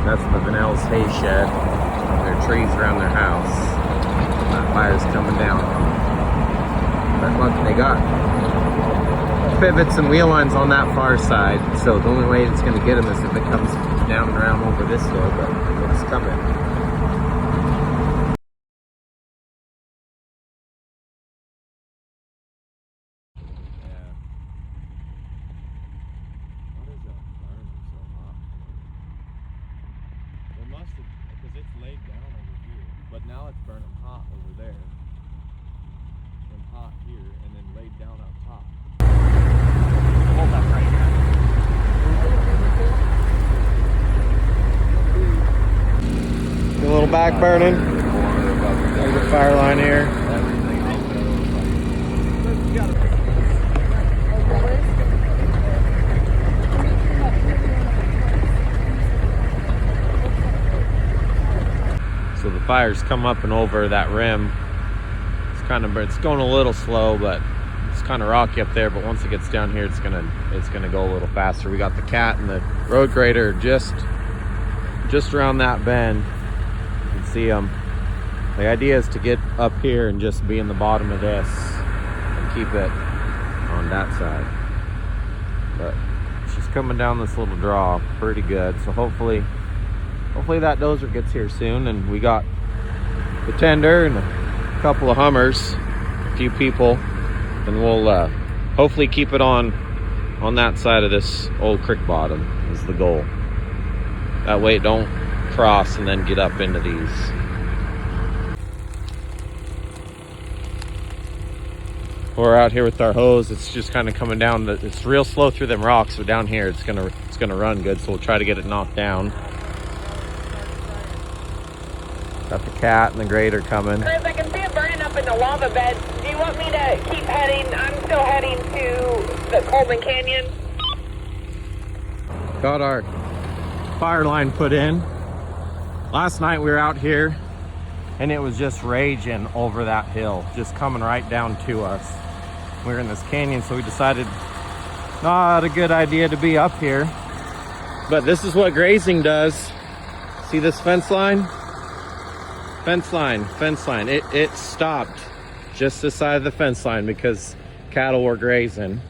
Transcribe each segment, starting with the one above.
That's the Vanel's hay shed. There are trees around their house. That fire's coming down. But look, they got pivots and wheel lines on that far side. So the only way it's going to get them is if it comes down and around over this hill, but it's coming. Because it's laid down over here, but now it's burning hot over there and hot here and then laid down up top. Hold that right now. A little back burning. There's the fire line here. So the fire's come up and over that rim. It's going a little slow, but it's kind of rocky up there. But once it gets down here, it's gonna go a little faster. We got the cat and the road grader just around that bend. You can see them. The idea is to get up here and just be in the bottom of this and keep it on that side. But she's coming down this little draw pretty good. So hopefully that dozer gets here soon, and we got the tender and a couple of Hummers, a few people, and we'll hopefully keep it on that side of this old creek bottom is the goal. That way it don't cross and then get up into these. We're out here with our hose. It's just kind of coming down. It's real slow through them rocks, but down here it's gonna run good. So we'll try to get it knocked down. Got the cat and the grader coming. Chris, I can see it burning up in the lava bed. Do you want me to keep heading? I'm still heading to the Coleman Canyon. Got our fire line put in. Last night we were out here and it was just raging over that hill, just coming right down to us. We were in this canyon, so we decided not a good idea to be up here. But this is what grazing does. See this fence line? Fence line. It stopped just this side of the fence line because cattle were grazing.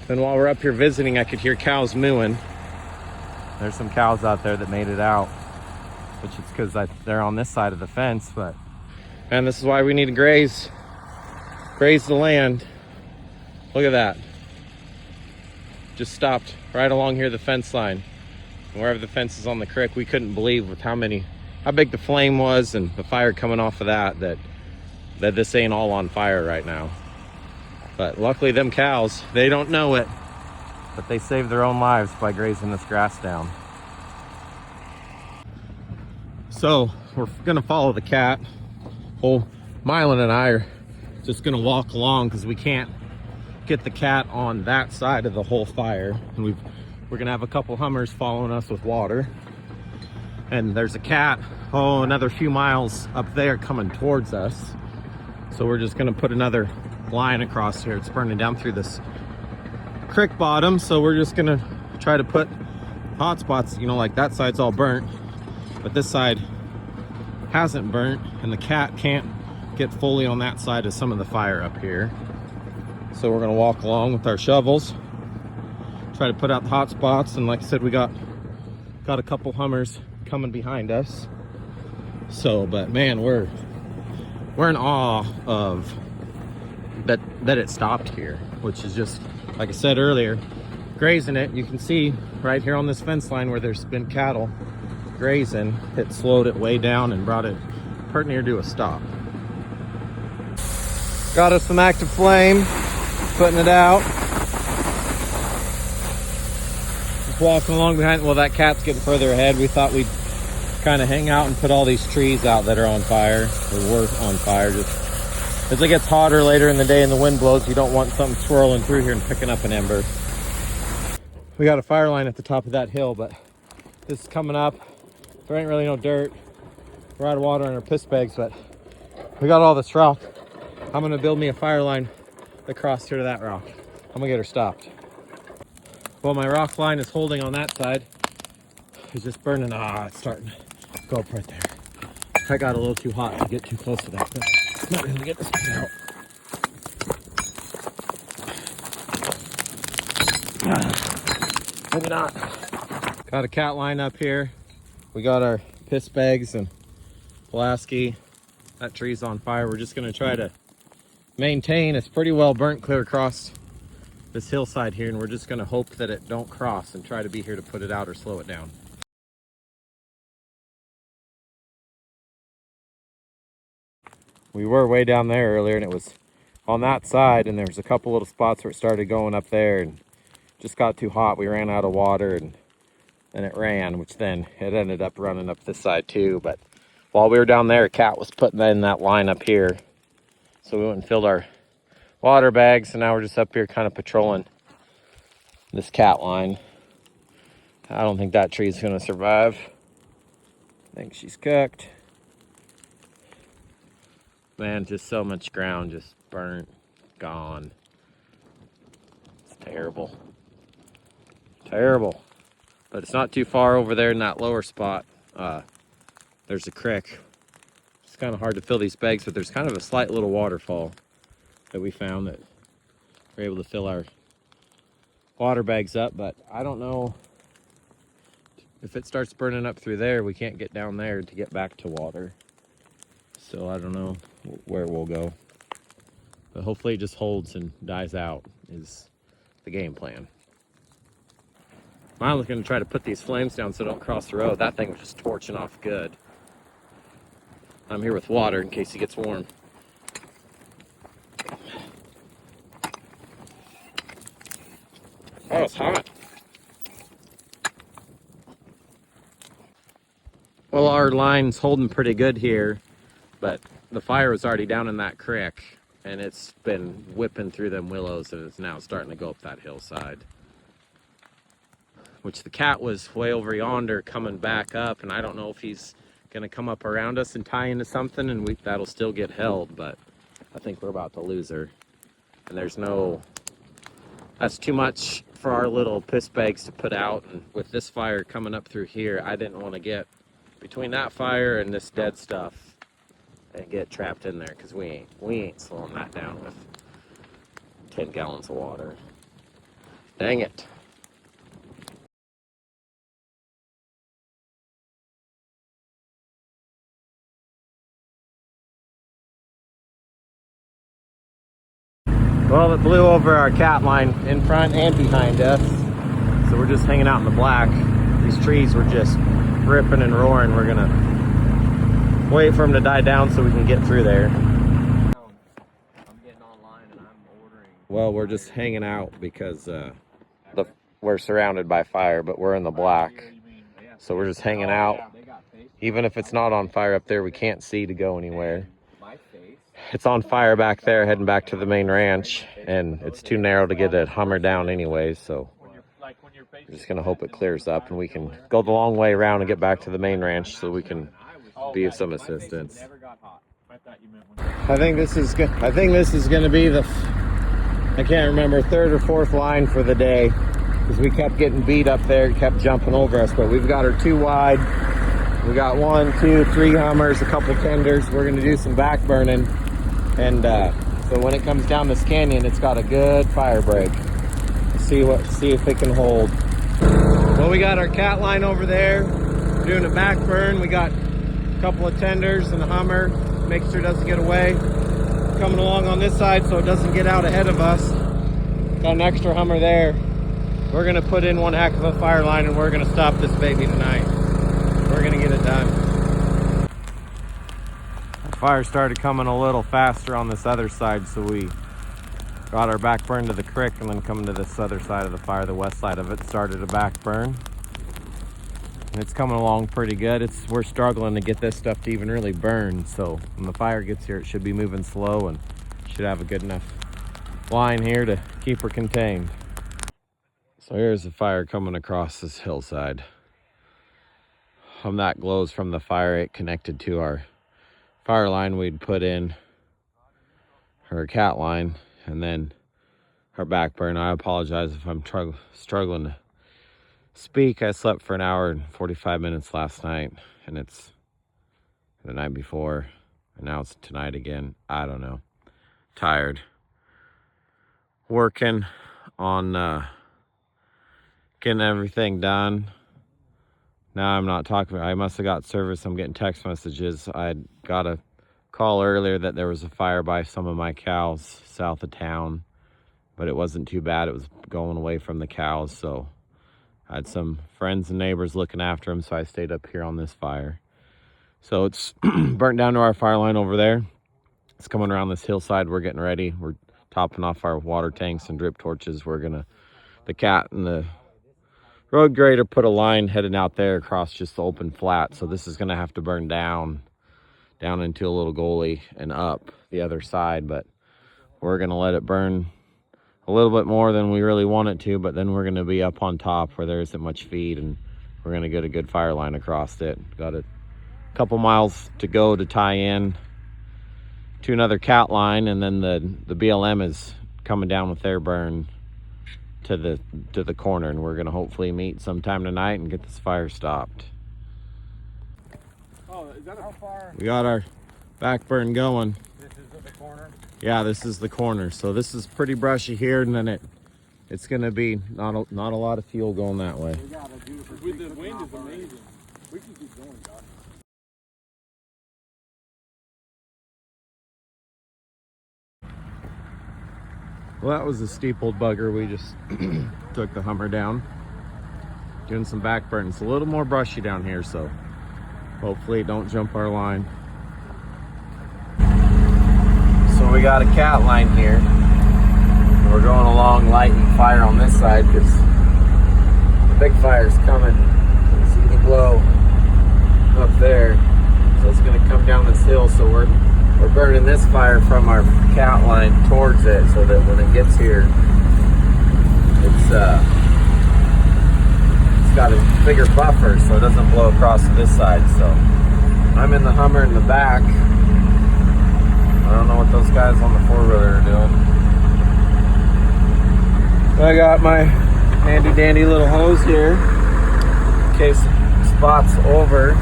Then while we're up here visiting, I could hear cows mooing. There's some cows out there that made it out, which is because they're on this side of the fence. And this is why we need to graze the land. Look at that. Just stopped right along here, the fence line. And wherever the fence is on the creek, we couldn't believe with how big the flame was and the fire coming off of that this ain't all on fire right now. But luckily them cows, they don't know it, but they saved their own lives by grazing this grass down. So we're gonna follow the cat. Mylan and I are just gonna walk along because we can't get the cat on that side of the whole fire. And we're gonna have a couple Hummers following us with water. And there's a cat, another few miles up there coming towards us. So we're just gonna put another line across here. It's burning down through this creek bottom. So we're just gonna try to put hot spots, like that side's all burnt, but this side hasn't burnt, and the cat can't get fully on that side of some of the fire up here. So we're gonna walk along with our shovels, try to put out the hot spots. And like I said, we got a couple Hummers coming behind us. So, but man, we're in awe of that it stopped here, which is just, like I said earlier, grazing it. You can see right here on this fence line where there's been cattle grazing, it slowed it way down and brought it pretty near to a stop. Got us some active flame, putting it out. Just walking along behind. Well, that cat's getting further ahead. We thought we'd kind of hang out and put all these trees out that are on fire, or were on fire. Just as it gets hotter later in the day and the wind blows, you don't want something swirling through here and picking up an ember. We got a fire line at the top of that hill, but this is coming up. There ain't really no dirt. We're out of water in our piss bags, but we got all this rock. I'm gonna build me a fire line across here to that rock. I'm gonna get her stopped. Well, my rock line is holding on that side. It's just burning. It's starting to go up right there. I got a little too hot to get too close to that, but I'm not gonna get this thing out. Maybe not. Got a cat line up here. We got our piss bags and Pulaski. That tree's on fire. We're just gonna try to maintain. It's pretty well burnt clear across this hillside here, and we're just gonna hope that it don't cross and try to be here to put it out or slow it down. We were way down there earlier, and it was on that side, and there was a couple little spots where it started going up there, and just got too hot. We ran out of water, and then it ran, which then it ended up running up this side too. But while we were down there, a cat was putting in that line up here, so we went and filled our water bags, and now we're just up here kind of patrolling this cat line. I don't think that tree's gonna survive. I think she's cooked. Man, just so much ground just burnt, gone. It's terrible. Terrible. But it's not too far over there in that lower spot. There's a creek. It's kind of hard to fill these bags, but there's kind of a slight little waterfall that we found that we're able to fill our water bags up. But I don't know if it starts burning up through there, we can't get down there to get back to water. So I don't know where we'll go. But hopefully it just holds and dies out is the game plan. Milo's gonna try to put these flames down so don't cross the road. That thing was just torching off good. I'm here with water in case he gets warm. Oh, it's hot. Well, our line's holding pretty good here, but the fire was already down in that creek, and it's been whipping through them willows, and it's now starting to go up that hillside. Which the cat was way over yonder coming back up, and I don't know if he's gonna come up around us and tie into something, and that'll still get held, but I think we're about to lose her. And that's too much for our little piss bags to put out, and with this fire coming up through here, I didn't want to get between that fire and this dead stuff and get trapped in there, because we ain't slowing that down with 10 gallons of water. Dang it. Well, it blew over our cat line in front and behind us, so we're just hanging out in the black. These trees were just ripping and roaring. We're gonna wait for them to die down so we can get through there. I'm getting online and I'm ordering. Well, we're just hanging out because we're surrounded by fire, but we're in the black, so we're just hanging out. Even if it's not on fire up there, we can't see to go anywhere. It's on fire back there, heading back to the main ranch, and it's too narrow to get a Hummer down anyways, so we're just gonna hope it clears up and we can go the long way around and get back to the main ranch so we can be of some assistance. I think this is gonna be I can't remember, third or fourth line for the day, because we kept getting beat up there, kept jumping over us, but we've got her 2 wide. We got 1, 2, 3 Hummers, a couple tenders. We're gonna do some back burning. And so when it comes down this canyon, it's got a good fire break. See if it can hold. Well, we got our cat line over there, doing a back burn. We got a couple of tenders and a Hummer, make sure it doesn't get away. Coming along on this side so it doesn't get out ahead of us. Got an extra Hummer there. We're gonna put in one heck of a fire line, and we're gonna stop this baby tonight. We're gonna get it done. Fire started coming a little faster on this other side, so we got our back burn to the creek, and then coming to this other side of the fire, the west side of it, started a back burn. And it's coming along pretty good. We're struggling to get this stuff to even really burn, so when the fire gets here, it should be moving slow and should have a good enough line here to keep her contained. So here's the fire coming across this hillside. That glows from the fire. It connected to our fire line we'd put in, her cat line, and then her back burn. I apologize if I'm struggling to speak, I slept for an hour and 45 minutes last night, and it's the night before, and now it's tonight again. I don't know. Tired. Working on getting everything done. Now I'm not talking. I must have got service. I'm getting text messages. I got a call earlier that there was a fire by some of my cows south of town, but it wasn't too bad. It was going away from the cows, so I had some friends and neighbors looking after them, so I stayed up here on this fire. So it's burnt down to our fire line over there. It's coming around this hillside. We're getting ready. We're topping off our water tanks and drip torches. The cat and the road grader put a line heading out there across just the open flat. So this is gonna have to burn down into a little gully and up the other side, but we're gonna let it burn a little bit more than we really want it to, but then we're gonna be up on top where there isn't much feed, and we're gonna get a good fire line across it. Got a couple miles to go to tie in to another cat line, and then the BLM is coming down with their burn to the corner, and we're gonna hopefully meet sometime tonight and get this fire stopped. Oh, is that how far? We got our back burn going. This is at the corner? Yeah, this is the corner. So this is pretty brushy here, and then it's gonna be not a lot of fuel going that way. We gotta do it. With the wind is amazing. We can keep going, Josh. Well, that was a steep old bugger. We just took the Hummer down. Doing some back burn. It's a little more brushy down here, so hopefully it don't jump our line. So we got a cat line here. We're going along lighting fire on this side because the big fire's coming. You can see the glow up there. So it's gonna come down this hill, so we're burning this fire from our cat line towards it so that when it gets here, it's got a bigger buffer so it doesn't blow across to this side. So I'm in the Hummer in the back. I don't know what those guys on the four-wheeler are doing. I got my handy dandy little hose here in case it spots over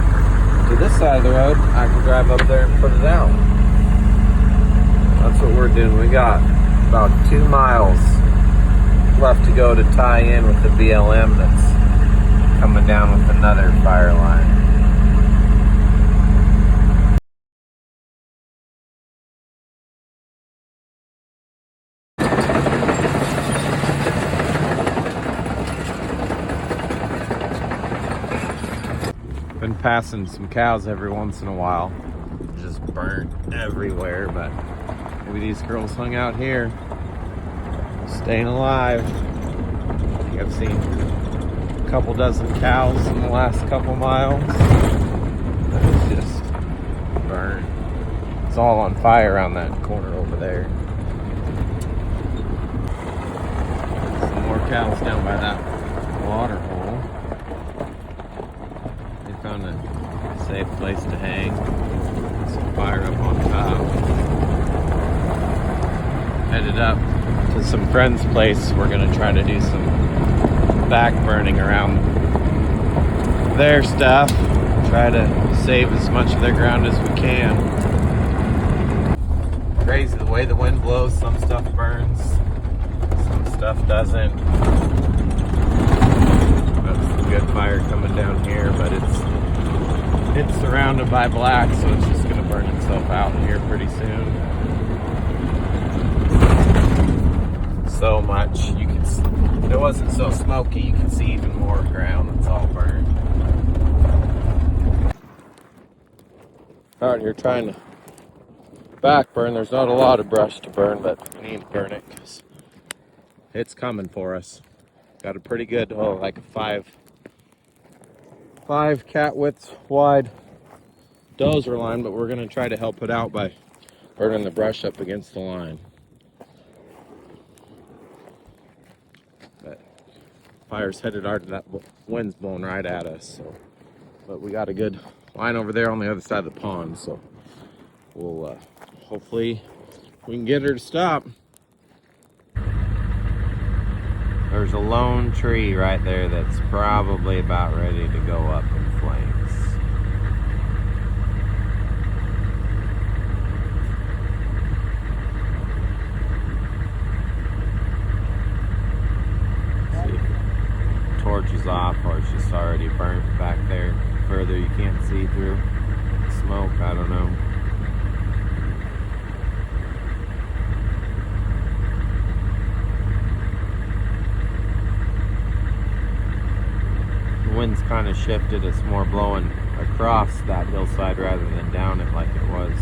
to this side of the road. I can drive up there and put it out. That's what we're doing. We got about 2 miles left to go to tie in with the BLM that's coming down with another fire line. Been passing some cows every once in a while. Just burnt everywhere, but maybe these girls hung out here, staying alive. I think I've seen a couple dozen cows in the last couple miles. It's just burned. It's all on fire around that corner over there. Some more cows down by that water hole. They found a safe place to hang. Some fire up on top. Headed up to some friend's place. We're gonna try to do some back burning around their stuff. Try to save as much of their ground as we can. Crazy the way the wind blows. Some stuff burns, some stuff doesn't. That's some good fire coming down here, but it's surrounded by black, so it's just gonna burn itself out here pretty soon. So much. You can see, if it wasn't so smoky, you can see even more ground that's all burned. Out here trying to back burn. There's not a lot of brush to burn, but we need to burn it because it's coming for us. Got a pretty good, like a five cat widths wide dozer line, but we're gonna try to help it out by burning the brush up against the line. But fire's headed hard, that wind's blowing right at us. So, but we got a good line over there on the other side of the pond, so we'll hopefully we can get her to stop. There's a lone tree right there that's probably about ready to go up in flames. Torch is off, or it's just already burnt back there further you can't see through smoke. I don't know. The wind's kind of shifted. It's more blowing across that hillside rather than down it like it was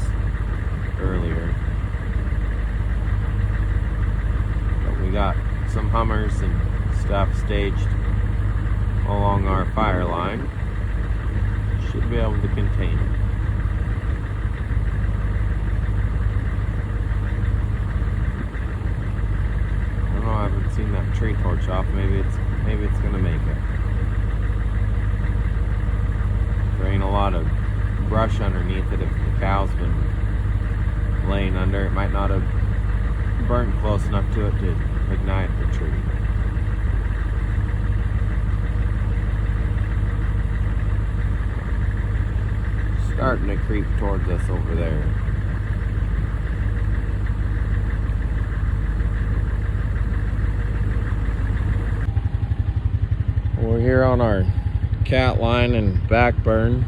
earlier. But we got some Hummers and stuff staged along our fire line. Should be able to contain it. I don't know, I haven't seen that tree torch off. Maybe it's gonna make it. There ain't a lot of brush underneath it. If the cow's been laying under, it might not have burnt close enough to it to ignite the tree. Starting to creep towards us over there. We're here on our cat line and backburn.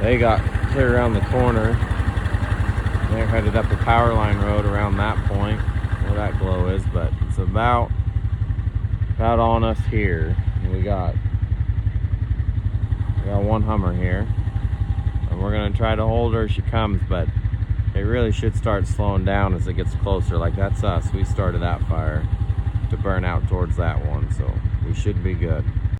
They got clear around the corner. They're headed up the Powerline road around that point where that glow is, but it's about on us here. And we got one Hummer here. And we're gonna try to hold her as she comes, but it really should start slowing down as it gets closer. Like, that's us. We started that fire to burn out towards that one, so we should be good.